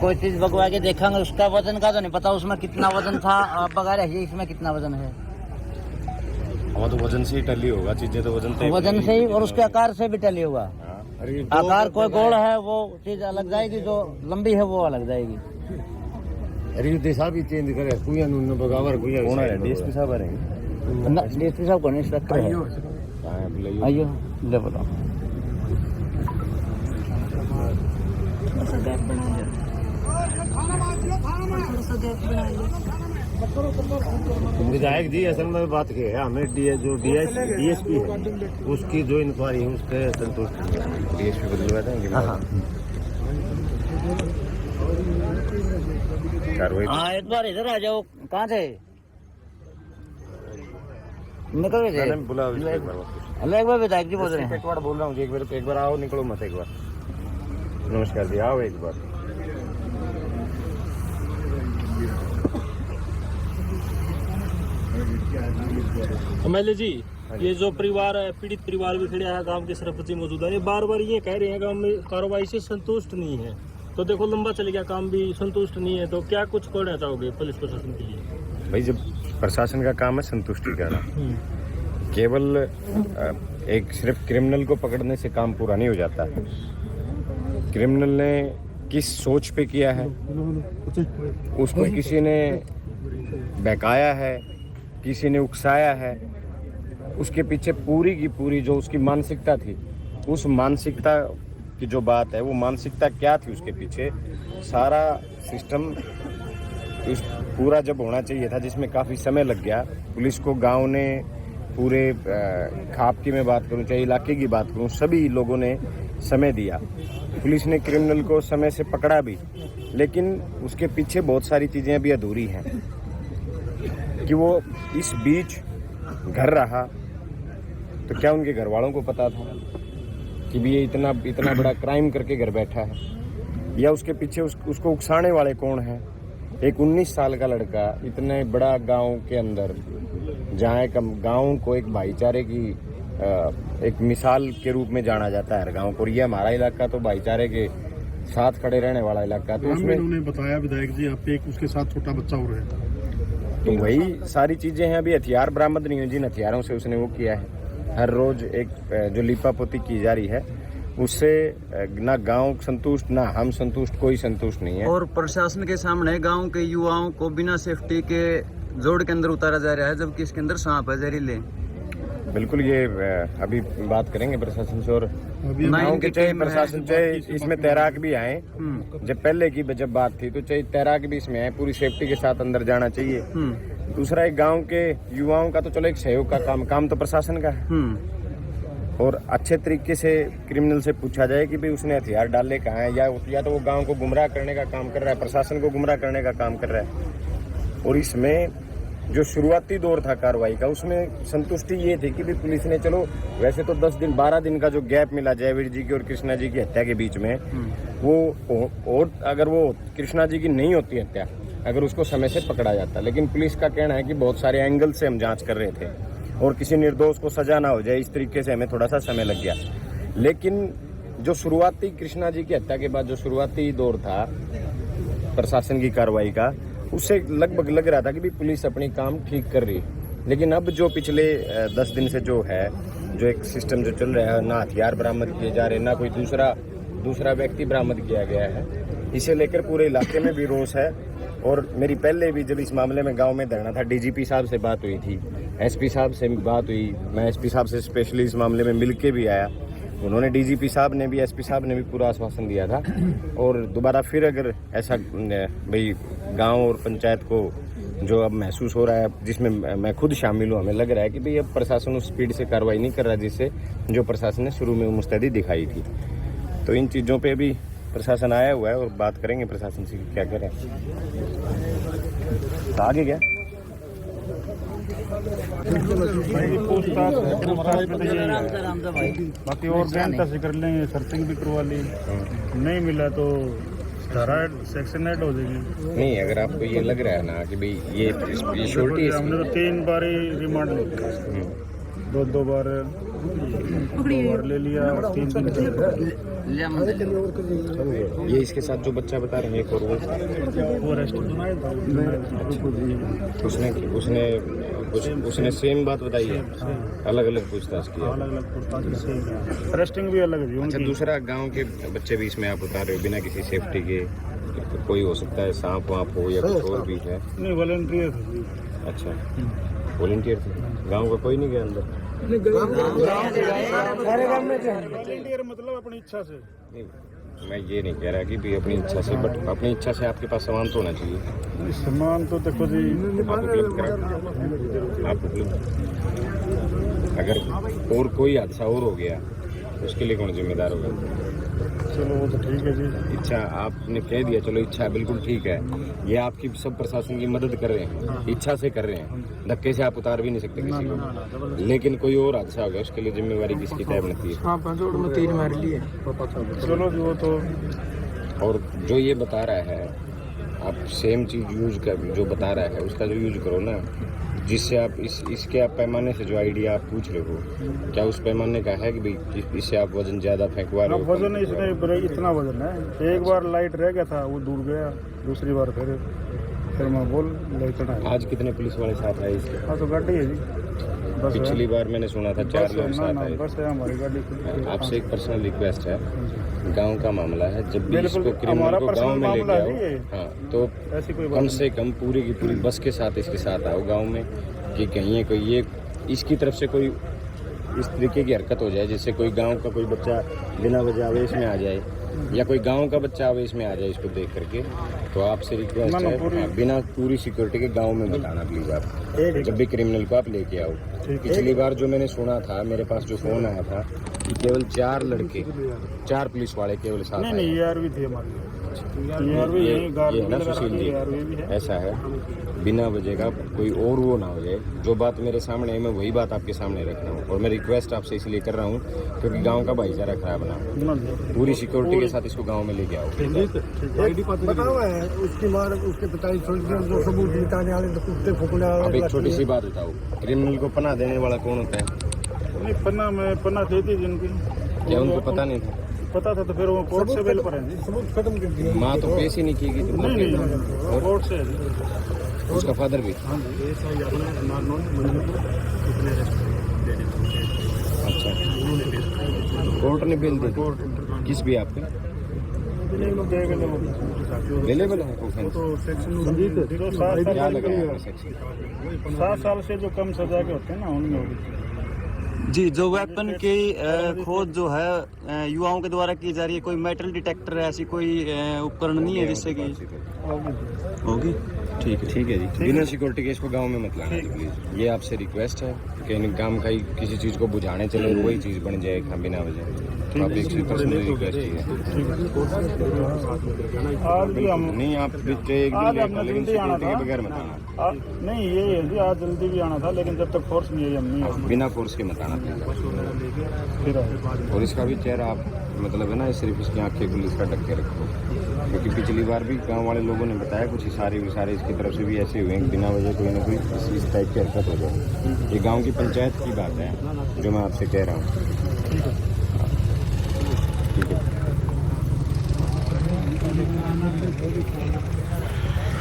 कोई चीज बगवा के देखेंगे उसका वजन का तो नहीं पता, उसमें कितना वजन था बगैर है, इसमें कितना वजन है। तो वजन से ही टली होगा चीजें, तो वजन से ही और उसके आकार से भी टली होगा। आकार कोई गोल है वो चीज अलग जाएगी, जो लंबी है वो अलग जाएगी। अरे साहब ही चेंज करे कोई न बगावर कोई कौन है डीएसपी साहब आ रहे हैं ना, डीएसपी साहब को नहीं सकते हैं। आइयो ले बोलो विधायक जी असल में बात की है, हमें जो डीएसपी है उसकी जो इंक्वायरी है उसके संतुष्ट डीएसपी बदलवा देंगे। हाँ एक बार इधर आ जाओ, कहाँ थे निकल गए थे? बुला एक बार विधायक जी बोल रहे हैं, एक बार बोल रहा हूँ, एक बार आओ, निकलो मत, एक बार नमस्कार जी, आओ एक बार। एमएलए जी, ये जो परिवार है, पीड़ित परिवार भी खड़े है, गांव के सरपंच मौजूद है, ये बार बार ये कह रहे हैं गांव में कार्रवाई से संतुष्ट नहीं है। तो देखो लंबा चल गया, काम भी संतुष्ट नहीं है, तो क्या कुछ करना चाहोगे पुलिस प्रशासन के लिए? भाई जब प्रशासन का काम है संतुष्टि करना, केवल एक सिर्फ क्रिमिनल को पकड़ने से काम पूरा नहीं हो जाता। क्रिमिनल ने किस सोच पे किया है, उसको किसी ने बहकाया है, किसी ने उकसाया है, उसके पीछे पूरी की पूरी जो उसकी मानसिकता थी, उस मानसिकता की जो बात है, वो मानसिकता क्या थी उसके पीछे, सारा सिस्टम उस पूरा जब होना चाहिए था, जिसमें काफ़ी समय लग गया। पुलिस को गांव ने पूरे खाप की मैं बात करूं, चाहे इलाके की बात करूं, सभी लोगों ने समय दिया। पुलिस ने क्रिमिनल को समय से पकड़ा भी, लेकिन उसके पीछे बहुत सारी चीज़ें अभी अधूरी हैं कि वो इस बीच घर रहा तो क्या उनके घर वालों को पता था कि भी ये इतना बड़ा क्राइम करके घर बैठा है, या उसके पीछे उसको उकसाने वाले कौन हैं? एक 19 साल का लड़का इतने बड़ा गांव के अंदर, जहाँ एक गांव को एक भाईचारे की एक मिसाल के रूप में जाना जाता है गांव को, और ये हमारा इलाका तो भाईचारे के साथ खड़े रहने वाला इलाका। तो उसमें उन्होंने बताया विधायक जी, यहाँ पे एक उसके साथ छोटा बच्चा हो रहा है, तो वही सारी चीजें हैं। अभी हथियार बरामद नहीं हुए, जिन हथियारों से उसने वो किया है, हर रोज एक जो लिपापोती की जा रही है, उससे ना गांव संतुष्ट, ना हम संतुष्ट, कोई संतुष्ट नहीं है। और प्रशासन के सामने गांव के युवाओं को बिना सेफ्टी के जोड़ के अंदर उतारा जा रहा है, जबकि इसके अंदर सांप है जहरीले। बिल्कुल, ये अभी बात करेंगे प्रशासन से, और गाँव के चाहे प्रशासन चाहे इसमें तैराक भी आए, जब पहले की जब बात थी तो चाहे तैराक भी इसमें आए, पूरी सेफ्टी के साथ अंदर जाना चाहिए। दूसरा, एक गांव के युवाओं का तो चलो एक सहयोग का काम तो प्रशासन का है, और अच्छे तरीके से क्रिमिनल से पूछा जाए कि भाई उसने हथियार डाले कहाँ है, या तो वो गांव को गुमराह करने का काम कर रहा है, प्रशासन को गुमराह करने का काम कर रहा है। और इसमें जो शुरुआती दौर था कार्रवाई का, उसमें संतुष्टि ये थी कि भी पुलिस ने, चलो वैसे तो 10 दिन 12 दिन का जो गैप मिला जयवीर जी की और कृष्णा जी की हत्या के बीच में, वो अगर वो कृष्णा जी की नहीं होती हत्या, अगर उसको समय से पकड़ा जाता, लेकिन पुलिस का कहना है कि बहुत सारे एंगल से हम जांच कर रहे थे और किसी निर्दोष को सजा ना हो जाए, इस तरीके से हमें थोड़ा सा समय लग गया। लेकिन जो शुरुआती कृष्णा जी की हत्या के बाद जो शुरुआती दौर था प्रशासन की कार्रवाई का, उससे लगभग लग रहा था कि भी पुलिस अपनी काम ठीक कर रही है। लेकिन अब जो पिछले 10 दिन से जो है, जो एक सिस्टम जो चल रहा है, ना हथियार बरामद किए जा रहे, ना कोई दूसरा व्यक्ति बरामद किया गया है, इसे लेकर पूरे इलाके में भी रोष है। और मेरी पहले भी जब इस मामले में गांव में धरना था, डीजीपी साहब से बात हुई थी, एसपी साहब से बात हुई, मैं एसपी साहब से स्पेशली इस मामले में मिल के भी आया, उन्होंने डीजीपी साहब ने भी, एसपी साहब ने भी पूरा आश्वासन दिया था। और दोबारा फिर अगर ऐसा भाई गांव और पंचायत को जो अब महसूस हो रहा है, जिसमें मैं खुद शामिल हूँ, हमें लग रहा है कि भाई अब प्रशासन उस स्पीड से कार्रवाई नहीं कर रहा जिससे जो प्रशासन ने शुरू में मुस्तैदी दिखाई थी। तो इन चीज़ों पे भी प्रशासन आया हुआ है और बात करेंगे प्रशासन से क्या करें। तो आगे क्या बाकी और बेहतर से कर लेंगे, सर्चिंग भी करवा ली, नहीं मिला तो सेक्शन ऐड हो जाएगी। नहीं, अगर आपको ये लग रहा है ना कि भाई ये श्योरिटी, हमने तो 3 बार ही रिमांड, 2 बार और ले लिया 3 दिन ये इसके साथ जो बच्चा बता रहे हैं एक और वो रेस्ट उसने सेम बात बताई है, अलग अलग पूछताछ किया। अलग अलग पूछताछ से रेस्टिंग भी अलग है अच्छा, उनकी। दूसरा गांव के बच्चे भी इसमें आप उतार रहे हो बिना किसी सेफ्टी के? कोई हो सकता है सांप वाप हो या कुछ और भी है? नहीं वॉलंटियर थे। अच्छा, वॉलंटियर थे, गांव का कोई नहीं गया अंदर? वॉलंटियर मतलब अपनी इच्छा से। नहीं, मैं ये नहीं कह रहा कि भी अपनी इच्छा से, बट अपनी इच्छा से आपके पास सामान तो होना चाहिए। सामान तो देखो जी आप उपलब्ध करा, आप उपलब्ध। अगर और कोई हादसा और हो गया उसके लिए कौन जिम्मेदार होगा? चलो वो तो ठीक है जी। इच्छा आपने कह दिया, चलो इच्छा बिल्कुल ठीक है, ये आपकी सब प्रशासन की मदद कर रहे हैं, इच्छा से कर रहे हैं, धक्के से आप उतार भी नहीं सकते किसी को। लेकिन कोई और हादसा हो गया उसके लिए जिम्मेवारी किसकी तय बनती है? चलो जी वो तो। और जो ये बता रहा है, आप सेम चीज यूज कर, जो बता रहा है उसका जो यूज करो ना, जिससे आप इसके आप पैमाने से जो आइडिया आप पूछ रहे हो, क्या उस पैमाने का है कि भाई इससे आप वजन ज्यादा फेंकवा रहे हो? वजन इसमें इतना वजन है, एक बार लाइट रह गया था वो दूर गया, दूसरी बार फिर मैं बोल इतना है। आज कितने पुलिस वाले साथ आए इसके? हाँ तो गाड़ी है जी, बस है। पिछली बार मैंने सुना था 4 लोग साथ आए। बस है हमारी गाड़ी। आपसे एक पर्सनल रिक्वेस्ट है, गांव का मामला है, जब भी बिल्कुल, इसको क्रिमिनल हमारा को गांव पर्सनल में लेके मामला है आओ, हाँ, तो ऐसी कोई कम से कम पूरी की पूरी बस के साथ इसके साथ आओ गांव में, कि कहीं कोई ये इसकी तरफ से कोई इस तरीके की हरकत हो जाए जिससे कोई गांव का कोई बच्चा बिना वजह आवेश में आ जाए, या कोई गांव का बच्चा आवेश में आ जाए इसको देख करके। तो आपसे रिक्वेस्ट है, हाँ, बिना पूरी सिक्योरिटी के गांव में बताना प्लीज आप, जब भी क्रिमिनल को आप लेके आओ। पिछली बार जो मैंने सुना था, मेरे पास जो फोन आया था कि केवल 4 लड़के, 4 पुलिस वाले केवल साथ आए। नहीं यार भी थी हमारी। ये ना सुशील जी, ऐसा है, बिना वजह का कोई और वो ना हो जाए। जो बात मेरे सामने है मैं वही बात आपके सामने रख रहा हूँ, और मैं रिक्वेस्ट आपसे इसलिए कर रहा हूँ क्योंकि गांव का भाईचारा खराब ना हो। पूरी सिक्योरिटी के साथ इसको गांव में लेके आओ। अब एक छोटी सी बात बताओ, क्रिमिनल को पनाह देने वाला कौन होता है? नहीं पन्ना देती जिनकी, क्या उनको पता नहीं था? पता था तो फिर वो कोर्ट से बेल पर है। सबूत खत्म कर दिया। माँ तो पेश ही नहीं की गई। नहीं कोर्ट से। उसका फादर भी? अच्छा, कोर्ट ने बेल दी? किस भी आपके अवेलेबल है? क्या लगा है सेक्शन? 7 साल से जो कम सजा के होते हैं ना उनमें। जी, जो वेपन की खोज जो है युवाओं के द्वारा की जा रही है, कोई मेटल डिटेक्टर ऐसी कोई उपकरण नहीं है जिससे कि होगी? ठीक है जी, बिना सिक्योरिटी के इसको गांव में मत लाना जी प्लीज, ये आपसे रिक्वेस्ट है। कि काम का ही किसी चीज को बुझाने चले वही चीज बन जाए बिना वजह। आप एक पर्सनल रिक्वेस्ट है, नहीं आप एक दिन लेकिन सिक्योरिटी के बगैर मत आना। नहीं ये है जी, आज जल्दी भी आना था लेकिन जब तक फोर्स नहीं है हम नहीं, बिना फोर्स के मत आना। और इसका भी चेहरा आप मतलब है ना, सिर्फ इसकी आंखें पुलिस का ढक के रखो, क्योंकि पिछली बार भी गांव वाले लोगों ने बताया कुछ इशारे इसकी तरफ से भी ऐसे हुए बिना वजह कोई ना कोई इस टाइप की हरकत हो जाए। ये गांव की पंचायत की बात है जो मैं आपसे कह रहा हूँ। ठीक है।